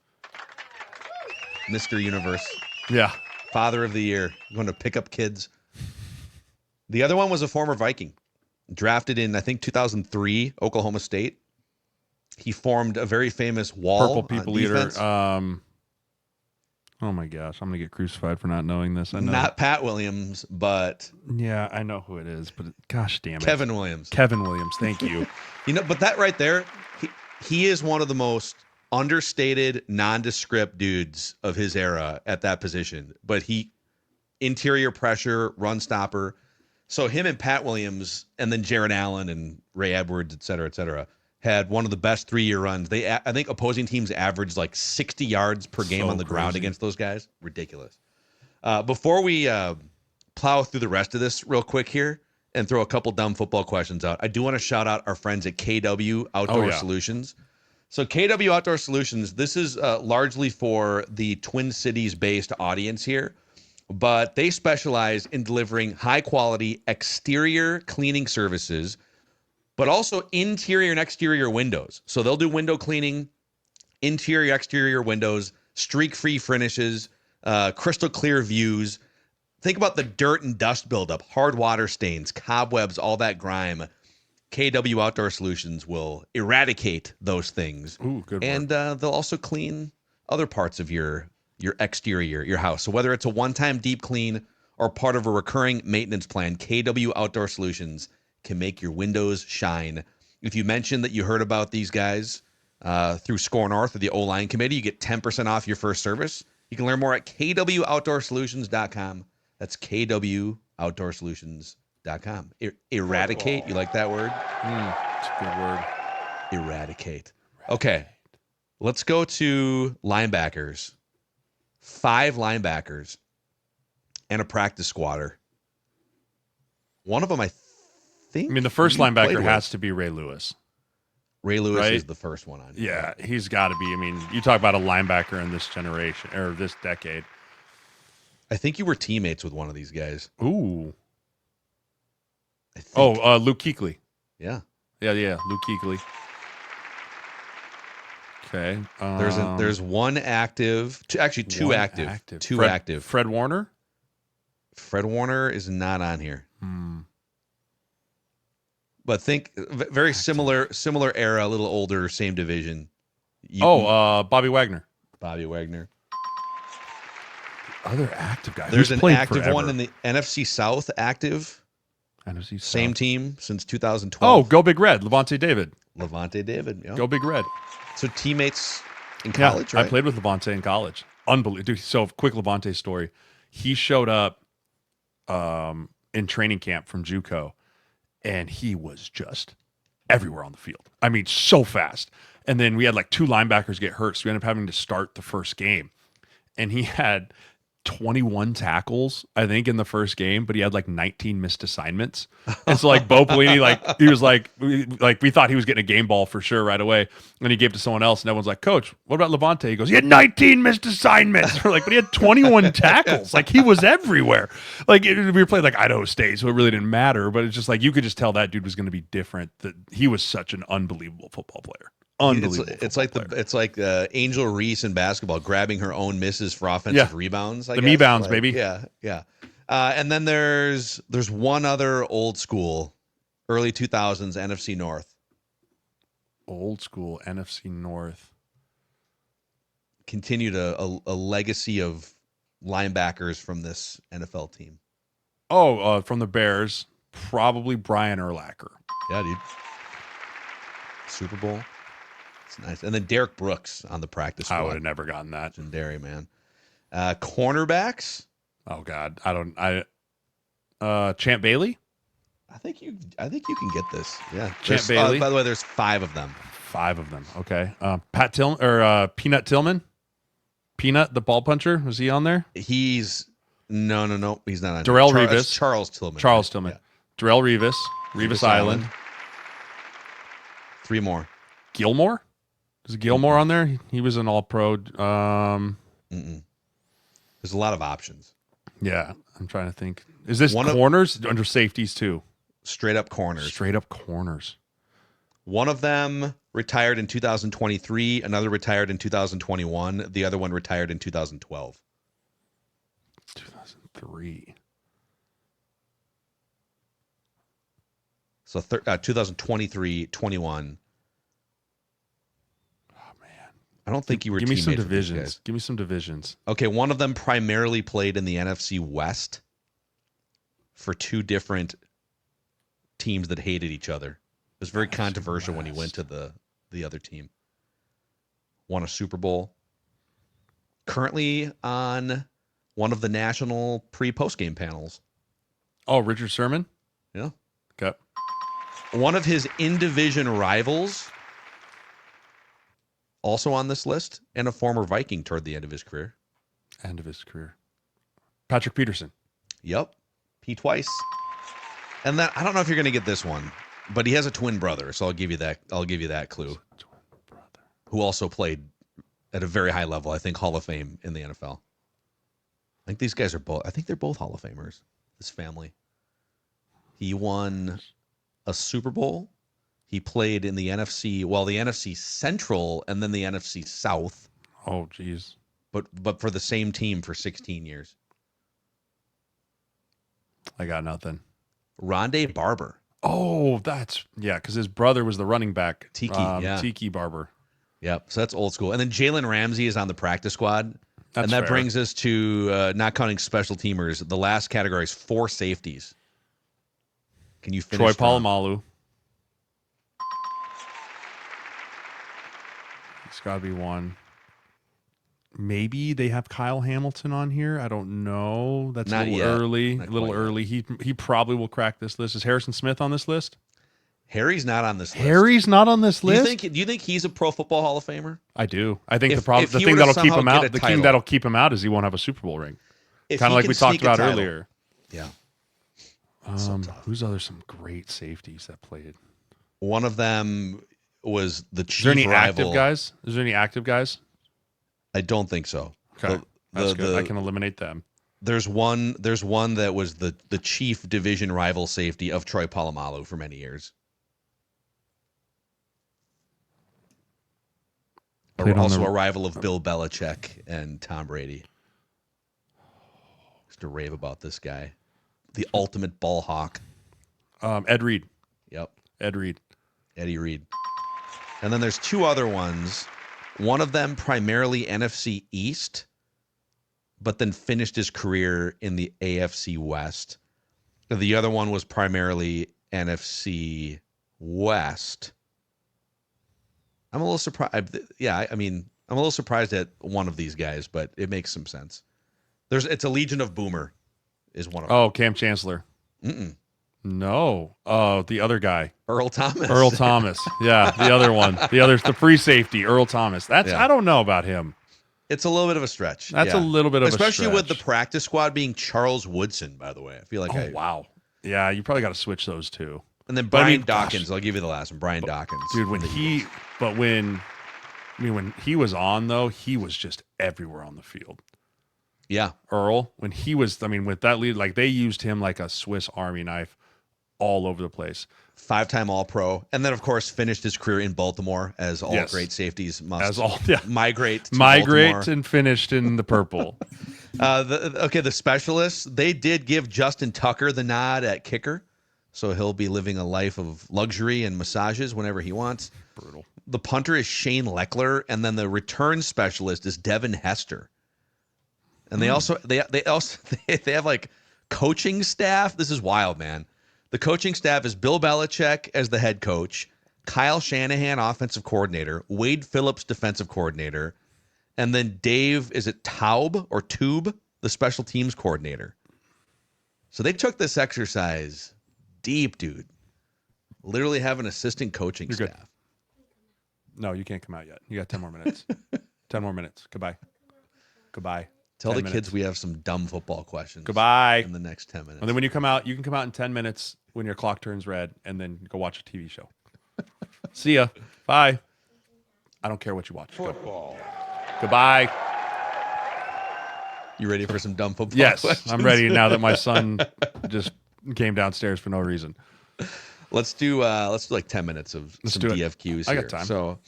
Mr. Universe. Yeah. Father of the Year. Going to pick up kids. The other one was a former Viking. Drafted in, I think, 2003, Oklahoma State. He formed a very famous wall. Purple people on eater. defense. Oh my gosh, I'm gonna get crucified for not knowing this. I know. Not Pat Williams, but Yeah, I know who it is, but gosh damn it, Kevin Williams. Kevin Williams. Thank you. But that right there, he is one of the most understated, nondescript dudes of his era at that position. But interior pressure, run stopper. So him and Pat Williams, and then Jaron Allen and Ray Edwards, et cetera, had one of the best 3-year runs. I think opposing teams averaged like 60 yards per game on the ground against those guys. Ridiculous. Before we plow through the rest of this real quick here and throw a couple dumb football questions out, I do want to shout out our friends at KW Outdoor Solutions. So KW Outdoor Solutions, this is largely for the Twin Cities-based audience here. But they specialize in delivering high-quality exterior cleaning services, but also interior and exterior windows. So they'll do window cleaning, interior, exterior windows, streak-free finishes, crystal clear views. Think about the dirt and dust buildup, hard water stains, cobwebs, all that grime. KW Outdoor Solutions will eradicate those things. Ooh, good work. And they'll also clean other parts of your exterior, your house. So whether it's a one-time deep clean or part of a recurring maintenance plan, KW Outdoor Solutions can make your windows shine. If you mention that you heard about these guys through Score North or the O-Line Committee, you get 10% off your first service. You can learn more at kwoutdoorsolutions.com. That's kwoutdoorsolutions.com. Eradicate, you like that word? It's a good word. Eradicate. Okay, let's go to linebackers. 5 linebackers, and a practice squatter. One of them, I think. I mean, the first you played linebacker with. has to be Ray Lewis. Ray Lewis right? is the first one on. Yeah, he's got to be. I mean, you talk about a linebacker in this generation or this decade. I think you were teammates with one of these guys. Ooh. I think. Luke Kuechly. Yeah. Yeah, Luke Kuechly. Okay. There's one active, two one active. Two Fred, active. Fred Warner? Fred Warner is not on here. Hmm. But think very similar era, a little older, same division. Bobby Wagner. Bobby Wagner. Other active guy. There's Who's an played active forever? one in the NFC South, active. NFC Same South. team since 2012. Oh, go Big Red. Levante David. Levante David. Yeah. Go Big Red. So teammates in college, Yeah, right? I played with Levante in college. Unbelievable. Dude, so quick Levante story. He showed up in training camp from JUCO, and he was just everywhere on the field. I mean, so fast. And then we had like 2 linebackers get hurt, so we ended up having to start the first game. And he had 21 tackles, I think, in the first game, but he had like 19 missed assignments. And so like Bo Pelini, like he was like we thought he was getting a game ball for sure right away. And he gave it to someone else, and everyone's like, Coach, what about Levante? He goes, he had 19 missed assignments. We're like, but he had 21 tackles. Like he was everywhere. Like we were playing like Idaho State, so it really didn't matter. But it's just like you could just tell that dude was going to be different. That he was such an unbelievable football player. Unbelievable. It's like Angel Reese in basketball grabbing her own misses for offensive rebounds. The me-bounds, baby. Yeah. And then there's one other old school, early 2000s NFC North. Old school NFC North. Continued a legacy of linebackers from this NFL team. From the Bears, probably Brian Urlacher. Yeah, dude. Super Bowl. It's nice. And then Derek Brooks on the practice squad. I would have never gotten that. Legendary, man. Cornerbacks. Oh God, Champ Bailey. I think you can get this. Yeah. Champ Bailey. By the way, there's 5 of them. 5 of them. Okay. Peanut Tillman. Peanut, the ball puncher. Was he on there? He's no. He's not on. Darrell there. Revis. Charles Tillman. Charles Tillman. Yeah. Darrell Revis. Revis Island. 3 more. Gilmore. Is Gilmore on there? He was an All-Pro. There's a lot of options. Yeah, I'm trying to think. Is this One of- corners under safeties too? Straight up corners. Straight up corners. One of them retired in 2023. Another retired in 2021. The other one retired in 2012. 2003. So 2023, 21. Oh man. I don't think you were Give me some teammates with these divisions. guys. Give me some divisions. Okay, one of them primarily played in the NFC West for 2 different teams that hated each other. It was very controversial when he went to the other team. Won a Super Bowl. Currently on one of the national pre-post game panels. Oh, Richard Sherman? Yeah. Okay. One of his in-division rivals also on this list, and a former Viking toward the end of his career. End of his career. Patrick Peterson. Yep. P twice. And that I don't know if you're going to get this one, but he has a twin brother, so I'll give you that clue. Twin brother. Who also played at a very high level, I think Hall of Fame in the NFL. I think these guys are both, I think they're both Hall of Famers, this family. He won a Super Bowl. He played in the NFC Central and then the NFC South. Oh, geez. But for the same team for 16 years. I got nothing. Rondé Barber. Oh, because his brother was the running back. Tiki Barber. Yep. So that's old school. And then Jalen Ramsey is on the practice squad. That's that fair. brings us to, not counting special teamers, the last category is 4 safeties. Can you finish? Troy strong? Polamalu. It's got to be one. Maybe they have Kyle Hamilton on here. I don't know. That's Not a little yet. early. Not A little quite early. He probably will crack this list. Is Harrison Smith on this list? Harry's not on this list. Harry's not on this list. Do you think he's a Pro Football Hall of Famer? I do. I think If the he thing were to that'll keep somehow him get out, a the thing title. that'll keep him out is he won't have a Super Bowl ring. If Kind of he like can we talked sneak a about title. earlier. Yeah. Who's other some great safeties that played? One of them was the Is there chief any rival. active guys? Is there any active guys? I don't think so. Okay, that's good. I can eliminate them. There's one that was the chief division rival safety of Troy Polamalu for many years. Also a rival of Bill Belichick and Tom Brady. Used to rave about this guy. The ultimate ball hawk. Ed Reed. Yep. Eddie Reed. And then there's two other ones. One of them primarily NFC East, but then finished his career in the AFC West. The other one was primarily NFC West. I'm a little surprised. Yeah, I mean, I'm a little surprised at one of these guys, but it makes some sense. It's a Legion of Boomer, is one of them. Oh, Cam Chancellor. No. Oh, the other guy. Earl Thomas. Yeah, the other one. The free safety, Earl Thomas. I don't know about him. It's a little bit of a stretch. That's a little bit of a stretch. Especially with the practice squad being Charles Woodson, by the way. I feel like wow. Yeah, you probably got to switch those two. And then Brian Dawkins. I'll give you the last one. Brian Dawkins. Dude, when he was on, though, he was just everywhere on the field. Yeah. Earl, when he was, with that lead, like they used him like a Swiss Army knife all over the place. 5-time All-Pro. And then, of course, finished his career in Baltimore, as all great safeties must migrate to Baltimore. And finished in the purple. The specialists, they did give Justin Tucker the nod at kicker. So he'll be living a life of luxury and massages whenever he wants. Brutal. The punter is Shane Leckler, and then the return specialist is Devin Hester. And they also have like coaching staff. This is wild, man. The coaching staff is Bill Belichick as the head coach, Kyle Shanahan, offensive coordinator, Wade Phillips, defensive coordinator, and then Dave, is it Taub or Tube, the special teams coordinator. So they took this exercise deep, dude. Literally have an assistant coaching staff. Good. No, you can't come out yet. You got 10 more minutes. 10 more minutes. Goodbye. Tell the kids we have some dumb football questions. Goodbye. In the next 10 minutes. And then when you come out, you can come out in 10 minutes when your clock turns red and then go watch a TV show. See ya. Bye. I don't care what you watch. Football. Goodbye. You ready for some dumb football questions? I'm ready now that my son just came downstairs for no reason. Let's do like 10 minutes of some DFQs here. I got time. So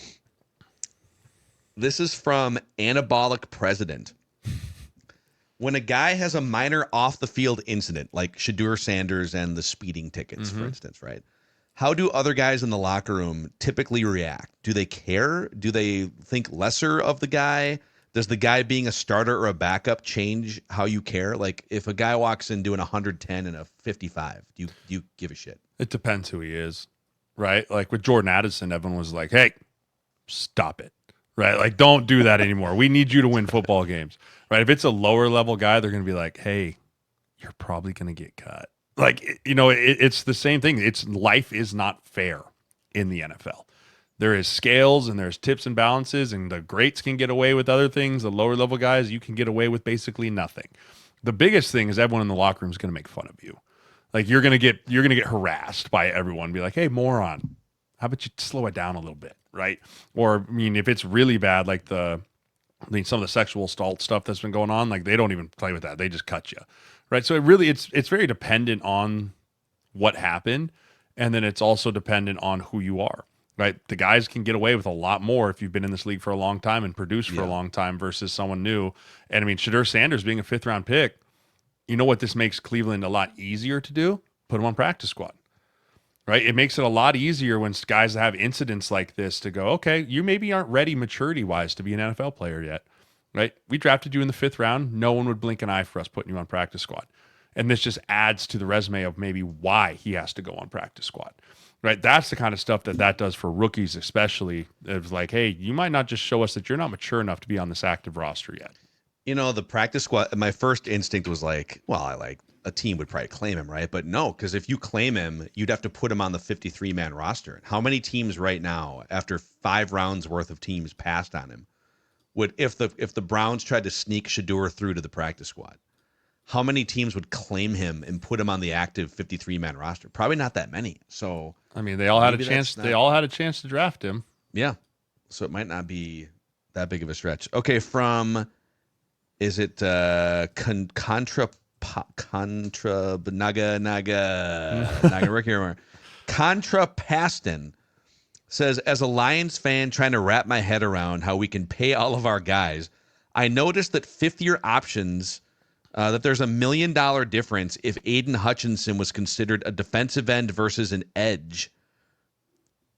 this is from Anabolic President. When a guy has a minor off-the-field incident, like Shadur Sanders and the speeding tickets, for instance, right? How do other guys in the locker room typically react? Do they care? Do they think lesser of the guy? Does the guy being a starter or a backup change how you care? Like if a guy walks in doing 110 and a 55, do you give a shit? It depends who he is, right? Like with Jordan Addison, everyone was like, hey, stop it, right? Like don't do that anymore. We need you to win football games, right? If it's a lower level guy, they're going to be like, hey, you're probably going to get cut. Like, it's the same thing. Life is not fair in the NFL. There is scales and there's tips and balances, and the greats can get away with other things. The lower level guys, you can get away with basically nothing. The biggest thing is everyone in the locker room is going to make fun of you. Like you're going to get harassed by everyone. Be like, hey, moron, how about you slow it down a little bit, right? Or if it's really bad, like some of the sexual assault stuff that's been going on, like they don't even play with that. They just cut you, right? So it's very dependent on what happened, and then it's also dependent on who you are. Right, the guys can get away with a lot more if you've been in this league for a long time and produced for a long time versus someone new. And Shadur Sanders being a 5th-round pick, you know what this makes Cleveland a lot easier to do? Put him on practice squad, right? It makes it a lot easier when guys have incidents like this to go, okay, you maybe aren't ready maturity-wise to be an NFL player yet, right? We drafted you in the 5th round. No one would blink an eye for us putting you on practice squad. And this just adds to the resume of maybe why he has to go on practice squad. Right, that's the kind of stuff that does for rookies, especially. It's like, hey, you might not just show us that you're not mature enough to be on this active roster yet. The practice squad. My first instinct was like, well, a team would probably claim him, right? But no, because if you claim him, you'd have to put him on the 53-man roster. How many teams right now, after 5 rounds worth of teams passed on him, would if the Browns tried to sneak Shador through to the practice squad, how many teams would claim him and put him on the active 53-man roster? Probably not that many. So I mean, they all had a chance. They all had a chance to draft him. Yeah, so it might not be that big of a stretch. Okay, from is it Contra Paston says, as a Lions fan trying to wrap my head around how we can pay all of our guys, I noticed that 5th-year options, that there's $1 million difference if Aiden Hutchinson was considered a defensive end versus an edge.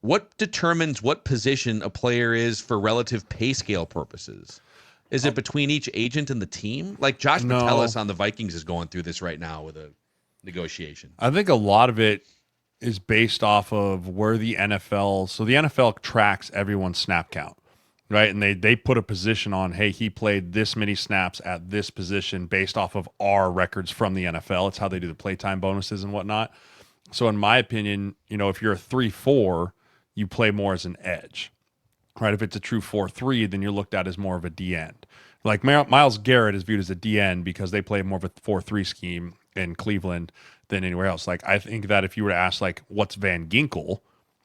What determines what position a player is for relative pay scale purposes? Is it between each agent and the team? Like Josh Metellus on the Vikings is going through this right now with a negotiation. I think a lot of it is based off of where the NFL. So the NFL tracks everyone's snap count, right? And they put a position on, hey, he played this many snaps at this position based off of our records from the NFL. It's how they do the playtime bonuses and whatnot. So in my opinion, if you're a 3-4, you play more as an edge. Right, if it's a true 4-3, then you're looked at as more of a D end. Like Myles Garrett is viewed as a D end because they play more of a 4-3 scheme in Cleveland than anywhere else. Like I think that if you were to ask, like, what's Van Ginkel?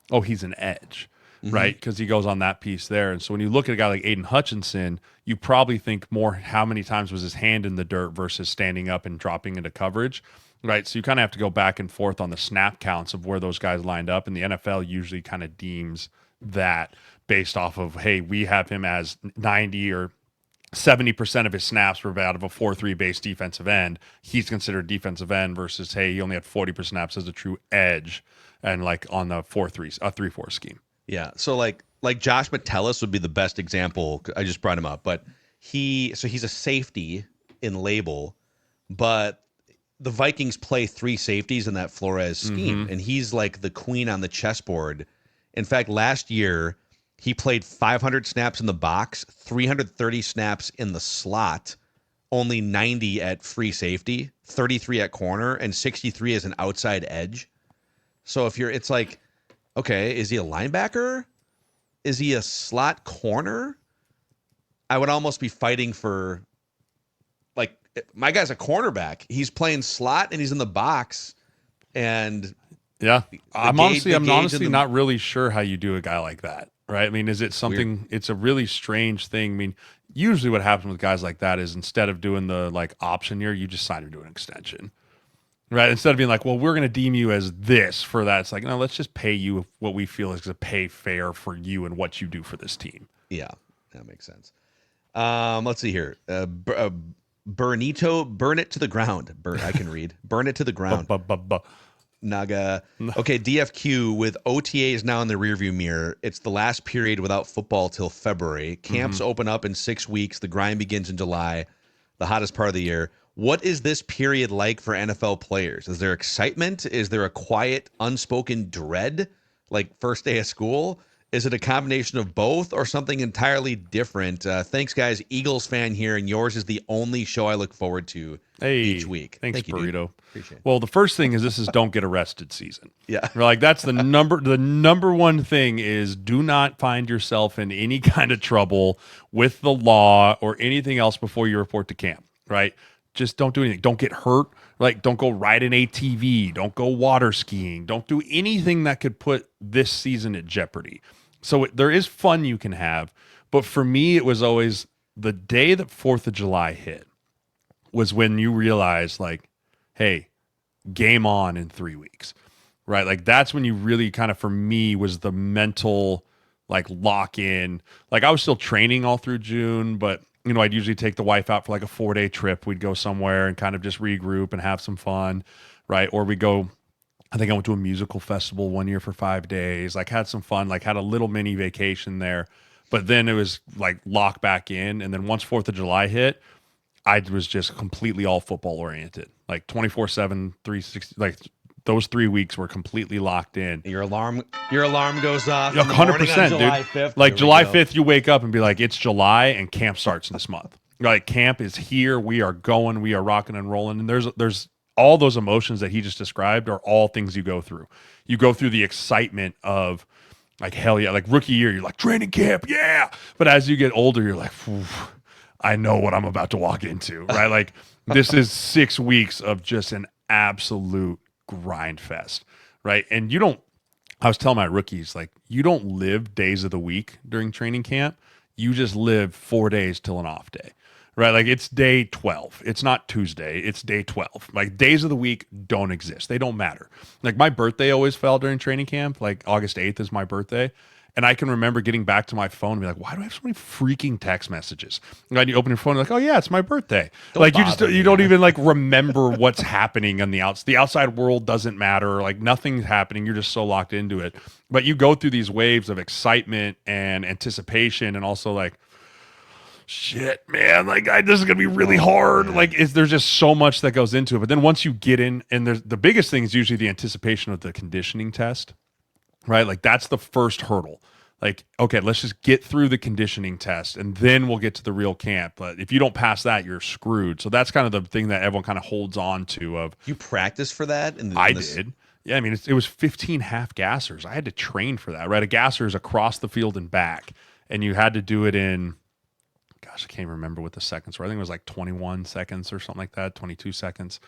Oh, he's an edge, right? Because he goes on that piece there. And so when you look at a guy like Aiden Hutchinson, you probably think more how many times was his hand in the dirt versus standing up and dropping into coverage, right? So you kind of have to go back and forth on the snap counts of where those guys lined up. And the NFL usually kind of deems that based off of, hey, we have him as 90 or 70% of his snaps were out of a 4-3 base defensive end. He's considered defensive end versus, hey, he only had 40% snaps as a true edge and like on the 3-4 scheme. Yeah. So like Josh Metellus would be the best example. I just brought him up, but he's a safety in label, but the Vikings play 3 safeties in that Flores scheme, and he's like the queen on the chessboard. In fact, last year, he played 500 snaps in the box, 330 snaps in the slot, only 90 at free safety, 33 at corner, and 63 as an outside edge. So it's like, okay, is he a linebacker? Is he a slot corner? I would almost be fighting for, like, my guy's a cornerback. He's playing slot and he's in the box, and yeah, I'm honestly not really sure how you do a guy like that. Right. I mean, is it something, weird. It's a really strange thing. I mean, usually what happens with guys like that is instead of doing the like option year, you just sign him to an extension. Right. Instead of being like, well, we're going to deem you as this for that. It's like, no, let's just pay you what we feel is a pay fair for you and what you do for this team. Yeah, that makes sense. Let's see here. Burnito, burn it to the ground. I can read. Burn it to the ground. Naga. Okay, DFQ with OTAs now in the rearview mirror. It's the last period without football till February. Camps open up in 6 weeks. The grind begins in July, the hottest part of the year. What is this period like for NFL players? Is there excitement? Is there a quiet, unspoken dread, like first day of school? Is it a combination of both or something entirely different? Thanks, guys. Eagles fan here, and yours is the only show I look forward to each week. Thanks, Thank you, Burrito. Dude. Appreciate it. Well, the first thing is this is don't get arrested season. Yeah. We're like, that's the number one thing is do not find yourself in any kind of trouble with the law or anything else before you report to camp, right? Just don't do anything. Don't get hurt. Like, don't go ride an ATV. Don't go water skiing. Don't do anything that could put this season at jeopardy. So there is fun you can have. But for me, it was always the day that 4th of July hit was when you realize, like, hey, game on in 3 weeks, right? Like, that's when you really kind of, for me, was the mental, like, lock in. Like, I was still training all through June, but I'd usually take the wife out for like a 4-day trip. We'd go somewhere and kind of just regroup and have some fun, right? Or we go, I think I went to a musical festival one year for 5 days, like had some fun, like had a little mini vacation there. But then it was like lock back in. And then once 4th of July hit, I was just completely all football oriented, like 24/7, 360, like those 3 weeks were completely locked in. Your alarm goes off. 100%, July dude. 5th. Like July 5th, you wake up and be like, it's July and camp starts this month. Like camp is here. We are going. We are rocking and rolling. And there's all those emotions that he just described are all things you go through. You go through the excitement of like, hell yeah, like rookie year, you're like training camp, yeah. But as you get older, you're like, I know what I'm about to walk into, right? Like this is 6 weeks of just an absolute grind fest, right? And I was telling my rookies, like, you don't live days of the week during training camp. You just live 4 days till an off day, right? Like it's day 12. It's not Tuesday. It's day 12. Like days of the week don't exist. They don't matter. Like my birthday always fell during training camp. Like August 8th is my birthday. And I can remember getting back to my phone and be like, why do I have so many freaking text messages? And you open your phone and like, oh yeah, it's my birthday. Like you don't even like remember what's happening on the outside. The outside world doesn't matter. Like nothing's happening. You're just so locked into it. But you go through these waves of excitement and anticipation and also like, shit, man, like this is gonna be really hard. Like there's just so much that goes into it. But then once you get in, and the biggest thing is usually the anticipation of the conditioning test, right? Like that's the first hurdle. Like, okay, let's just get through the conditioning test and then we'll get to the real camp. But if you don't pass that, you're screwed. So that's kind of the thing that everyone kind of holds on to. Of you practice for that? I did. Yeah, I mean, it was 15 half gassers. I had to train for that, right? A gasser is across the field and back, and you had to do it in, gosh, I can't remember what the seconds were. I think it was like 21 seconds or something like that, 22 seconds.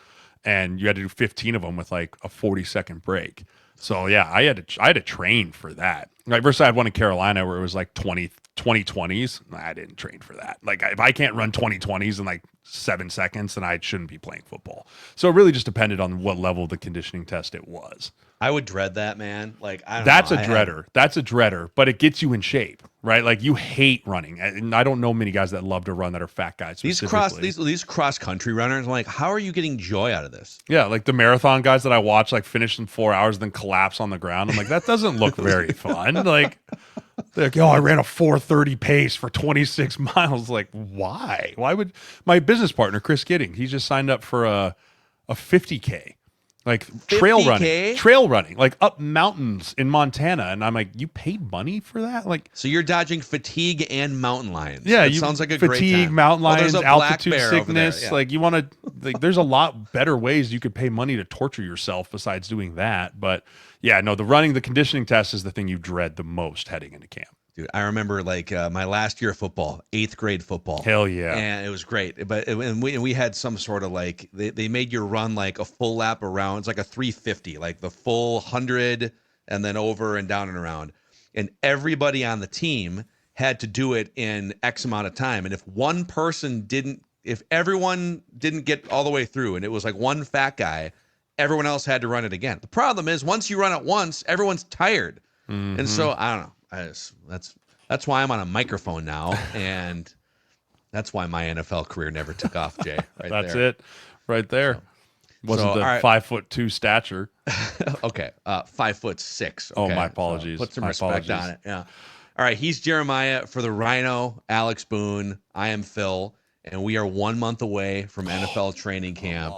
And you had to do 15 of them with like a 40-second break. So yeah, I had to train for that. Like versus I had one in Carolina where it was like 2020s. I didn't train for that. Like if I can't run 2020s in like 7 seconds, then I shouldn't be playing football. So it really just depended on what level of the conditioning test it was. I would dread that, man. Like That's a dreader, but it gets you in shape, right? Like you hate running, and I don't know many guys that love to run that are fat guys. These cross country runners, I'm like, how are you getting joy out of this? Yeah, like the marathon guys that I watch, like finish in 4 hours, then collapse on the ground. I'm like, that doesn't look very fun. Like, they're like, I ran a 4:30 pace for 26 miles. Like, why? Why would my business partner Chris Gidding? He just signed up for a 50K. Like 50K? trail running, like up mountains in Montana. And I'm like, you paid money for that? Like, so you're dodging fatigue and mountain lions. Yeah, sounds like a great time. Fatigue, mountain lions, altitude sickness. Yeah. Like you want to, like, there's a lot better ways you could pay money to torture yourself besides doing that. But yeah, no, the conditioning test is the thing you dread the most heading into camp. Dude, I remember like my last year of football, 8th grade football. Hell yeah. And it was great. But we had some sort of like, they made you run like a full lap around. It's like a 350, like the full 100 and then over and down and around. And everybody on the team had to do it in X amount of time. And if everyone didn't get all the way through and it was like one fat guy, everyone else had to run it again. The problem is once you run it once, everyone's tired. Mm-hmm. And so I don't know. That's why I'm on a microphone now, and that's why my NFL career never took off, Jay. That's it, right there. Wasn't the 5'2" stature. Okay, 5'6". Okay? Oh, my apologies. So put some respect on it. Yeah. All right, he's Jeremiah for the Rhino, Alex Boone. I am Phil, and we are 1 month away from NFL training camp.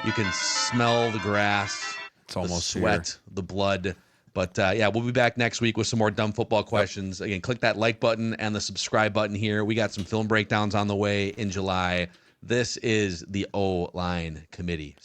You can smell the grass, it's almost the sweat, here. The blood. But yeah, we'll be back next week with some more dumb football questions. Yep. Again, click that like button and the subscribe button here. We got some film breakdowns on the way in July. This is the O-Line Committee.